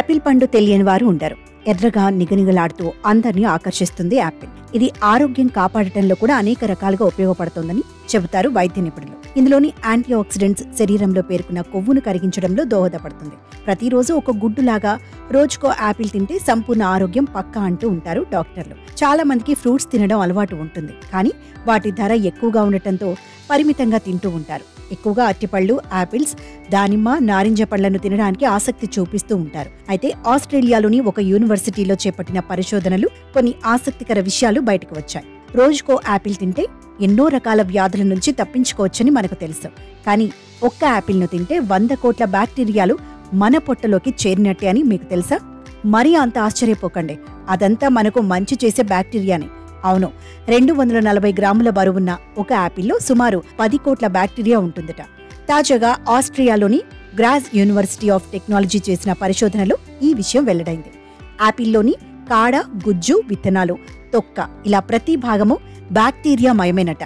Apple పండు తెలియని వారు ఉండరు. ఎర్రగా నిగనిగలాడుతూ అందరినీ ఆకర్షిస్తుంది యాపిల్. ఇది ఆరోగ్యం కాపాడటంలో కూడా అనేక రకాలుగా ఉపయోగపడుతోందని చెబుతారు వైద్య నిపుణులు. ఇందులోని యాంటీ ఆక్సిడెంట్స్ శరీరంలో పేరుకున్న కొవ్వును కరిగించడంలో దోహదపడుతుంది. ప్రతిరోజు ఒక గుడ్డులాగా రోజుకో యాపిల్ తింటే సంపూర్ణ ఆరోగ్యం పక్కా అంటూ ఉంటారు డాక్టర్లు. చాలా మందికి ఫ్రూట్స్ తినడం అలవాటు ఉంటుంది, కానీ వాటి ధర ఎక్కువగా ఉండటంతో పరిమితంగా తింటూ ఉంటారు. ఎక్కువగా అరటిపళ్ళు, యాపిల్స్, దానిమ్మ, నారింజ పళ్లను తినడానికి ఆసక్తి చూపిస్తూ ఉంటారు. అయితే ఆస్ట్రేలియాలోని ఒక యూనివర్సిటీలో చేపట్టిన పరిశోధనలు కొన్ని ఆసక్తికర విషయాలు బయటకు వచ్చాయి. రోజుకో యాపిల్ తింటే ఎన్నో రకాల వ్యాధుల నుంచి తప్పించుకోవచ్చని మనకు తెలుసు. కానీ ఒక్క యాపిల్ను తింటే 100 కోట్ల బ్యాక్టీరియాలు మన పొట్టలోకి చేరినట్టే అని మీకు తెలుసా? మరీ అంత ఆశ్చర్యపోకండి, అదంతా మనకు మంచి చేసే బ్యాక్టీరియానే. అవును, 240 గ్రాముల బరువున్న ఒక యాపిల్లో సుమారు 10 కోట్ల బ్యాక్టీరియా ఉంటుందట. తాజాగా ఆస్ట్రియాలోని గ్రాజ్ యూనివర్సిటీ ఆఫ్ టెక్నాలజీ చేసిన పరిశోధనలో ఈ విషయం వెల్లడైంది. యాపిల్లోని కాడ, గుజ్జు, విత్తనాలు, తొక్క ఇలా ప్రతి భాగము బ్యాక్టీరియా మయమేనట.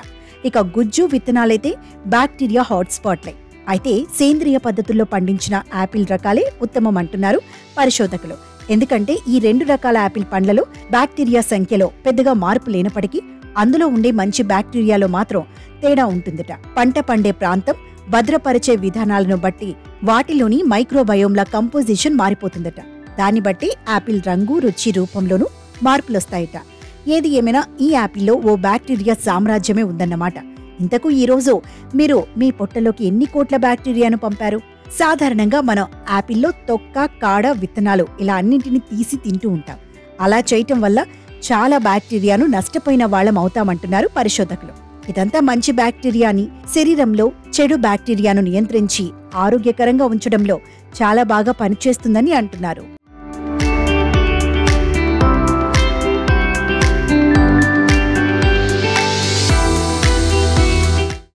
ఇక గుజ్జు, విత్తనాలైతే బ్యాక్టీరియా హాట్స్పాట్లే. అయితే సేంద్రియ పద్ధతుల్లో పండించిన యాపిల్ రకాలే ఉత్తమం అంటున్నారు పరిశోధకులు. ఎందుకంటే ఈ 2 రకాల యాపిల్ పండ్లలో బ్యాక్టీరియా సంఖ్యలో పెద్దగా మార్పు లేనప్పటికీ అందులో ఉండే మంచి బ్యాక్టీరియాలో మాత్రం తేడా ఉంటుందట. పంట పండే ప్రాంతం, భద్రపరిచే విధానాలను బట్టి వాటిలోని మైక్రోబయోమ్ల కంపోజిషన్ మారిపోతుందట. దాన్ని బట్టి యాపిల్ రంగు, రుచి, రూపంలోనూ మార్పులొస్తాయట. ఏది ఏమైనా ఈ యాపిల్లో ఓ బ్యాక్టీరియా సామ్రాజ్యమే ఉందన్నమాట. ఇంతకు ఈరోజు మీరు మీ పొట్టలోకి ఎన్ని కోట్ల బ్యాక్టీరియాను పంపారు? సాధారణంగా మనం యాపిల్లో తొక్క, కాడ, విత్తనాలు ఇలా అన్నింటినీ తీసి తింటూ ఉంటాం. అలా చేయటం వల్ల చాలా బ్యాక్టీరియాను నష్టపోయిన వాళ్ళం అవుతామంటున్నారు పరిశోధకులు. ఇదంతా మంచి బ్యాక్టీరియాని, శరీరంలో చెడు బ్యాక్టీరియాను నియంత్రించి ఆరోగ్యకరంగా ఉంచడంలో చాలా బాగా పనిచేస్తుందని అంటున్నారు.